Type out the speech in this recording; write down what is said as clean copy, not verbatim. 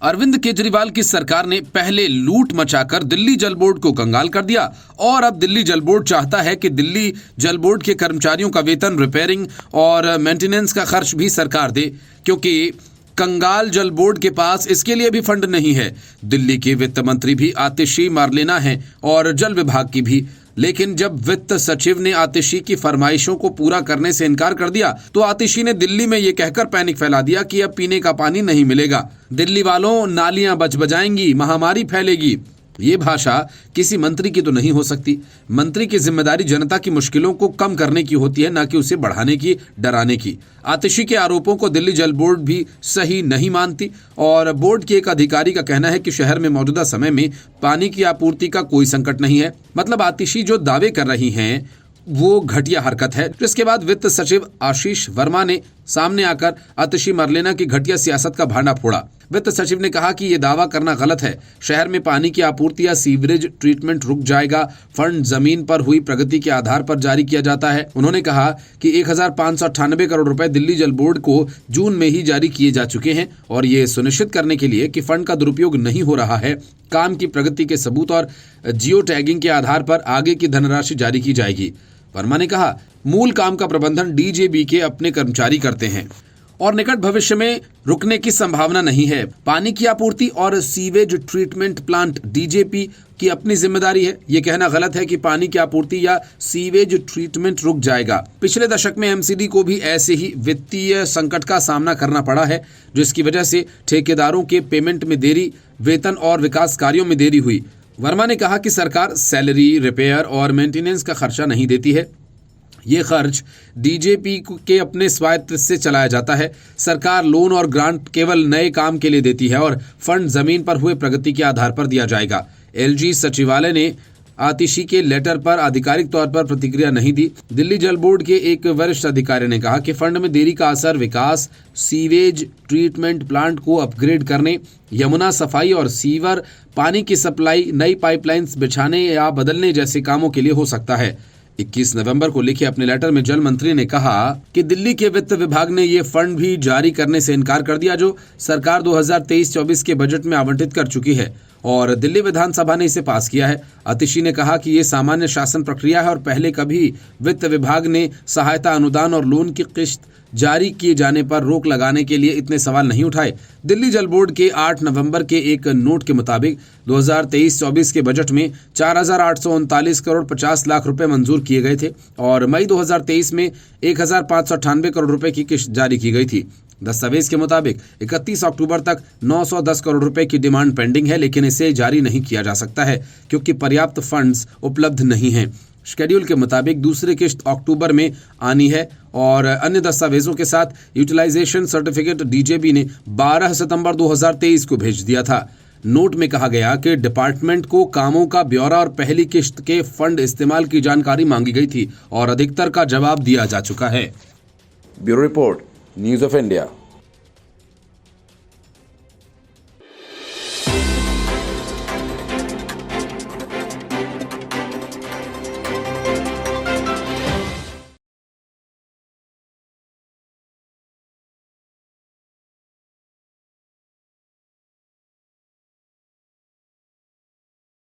अरविंद केजरीवाल की सरकार ने पहले लूट मचाकर दिल्ली जल बोर्ड को कंगाल कर दिया और अब दिल्ली जल बोर्ड चाहता है कि दिल्ली जल बोर्ड के कर्मचारियों का वेतन, रिपेयरिंग और मेंटेनेंस का खर्च भी सरकार दे, क्योंकि कंगाल जल बोर्ड के पास इसके लिए भी फंड नहीं है। दिल्ली के वित्त मंत्री भी आतिशी मारलेना है और जल विभाग की भी, लेकिन जब वित्त सचिव ने आतिशी की फरमाइशों को पूरा करने से इनकार कर दिया तो आतिशी ने दिल्ली में ये कहकर पैनिक फैला दिया कि अब पीने का पानी नहीं मिलेगा, दिल्ली वालों नालियां बजाएंगी, महामारी फैलेगी। ये भाषा किसी मंत्री की तो नहीं हो सकती। मंत्री की जिम्मेदारी जनता की मुश्किलों को कम करने की होती है, न कि उसे बढ़ाने की, डराने की। आतिशी के आरोपों को दिल्ली जल बोर्ड भी सही नहीं मानती और बोर्ड के एक अधिकारी का कहना है कि शहर में मौजूदा समय में पानी की आपूर्ति का कोई संकट नहीं है। मतलब आतिशी जो दावे कर रही हैं वो घटिया हरकत है। जिसके बाद वित्त सचिव आशीष वर्मा ने सामने आकर आतिशी मरलेना की घटिया सियासत का भांडा फोड़ा। वित्त सचिव ने कहा कि यह दावा करना गलत है। शहर में पानी की आपूर्ति या सीवरेज ट्रीटमेंट रुक जाएगा। फंड जमीन पर हुई प्रगति के आधार पर जारी किया जाता है। उन्होंने कहा कि 1598 करोड़ रुपए दिल्ली जल बोर्ड को जून में ही जारी किए जा चुके हैं और ये सुनिश्चित करने के लिए कि फंड का दुरुपयोग नहीं हो रहा है, काम की प्रगति के सबूत और जियो टैगिंग के आधार पर आगे की धनराशि जारी की जाएगी। वर्मा ने कहा, मूल काम का प्रबंधन डीजेबी के अपने कर्मचारी करते हैं और निकट भविष्य में रुकने की संभावना नहीं है। पानी की आपूर्ति और सीवेज ट्रीटमेंट प्लांट डीजेपी की अपनी जिम्मेदारी है। ये कहना गलत है कि पानी की आपूर्ति या सीवेज ट्रीटमेंट रुक जाएगा। पिछले दशक में एमसीडी को भी ऐसे ही वित्तीय संकट का सामना करना पड़ा है, जिसकी वजह से ठेकेदारों के पेमेंट में देरी, वेतन और विकास कार्यों में देरी हुई। वर्मा ने कहा कि सरकार सैलरी, रिपेयर और मेंटेनेंस का खर्चा नहीं देती है। ये खर्च डीजेपी के अपने स्वायत्त से चलाया जाता है। सरकार लोन और ग्रांट केवल नए काम के लिए देती है और फंड जमीन पर हुए प्रगति के आधार पर दिया जाएगा। एलजी सचिवालय ने आतिशी के लेटर पर आधिकारिक तौर पर प्रतिक्रिया नहीं दी। दिल्ली जल बोर्ड के एक वरिष्ठ अधिकारी ने कहा कि फंड में देरी का असर विकास, सीवेज ट्रीटमेंट प्लांट को अपग्रेड करने, यमुना सफाई और सीवर पानी की सप्लाई, नई पाइपलाइंस बिछाने या बदलने जैसे कामों के लिए हो सकता है। 21 नवंबर को लिखे अपने लेटर में जल मंत्री ने कहा कि दिल्ली के वित्त विभाग ने ये फंड भी जारी करने से इनकार कर दिया जो सरकार 2023-24 के बजट में आवंटित कर चुकी है और दिल्ली विधानसभा ने इसे पास किया है। आतिशी ने कहा कि ये सामान्य शासन प्रक्रिया है और पहले कभी वित्त विभाग ने सहायता अनुदान और लोन की किस्त जारी किए जाने पर रोक लगाने के लिए इतने सवाल नहीं उठाए। दिल्ली जल बोर्ड के 8 नवंबर के एक नोट के मुताबिक 2023-24 के बजट में 4,839 करोड़ 50 लाख रुपए मंजूर किए गए थे और मई 2023 में 1,598 करोड़ रुपए की किस्त जारी की गई थी। दस्तावेज के मुताबिक 31 अक्टूबर तक 910 करोड़ रुपए की डिमांड पेंडिंग है, लेकिन इसे जारी नहीं किया जा सकता है क्योंकि पर्याप्त फंड्स उपलब्ध नहीं हैं। शेड्यूल के मुताबिक दूसरी किस्त अक्टूबर में आनी है और अन्य दस्तावेजों के साथ यूटिलाइजेशन सर्टिफिकेट डीजेबी ने 12 सितंबर 2023 को भेज दिया था। नोट में कहा गया कि डिपार्टमेंट को कामों का ब्यौरा और पहली किस्त के फंड इस्तेमाल की जानकारी मांगी गई थी और अधिकतर का जवाब दिया जा चुका है। Bureau report, news of India.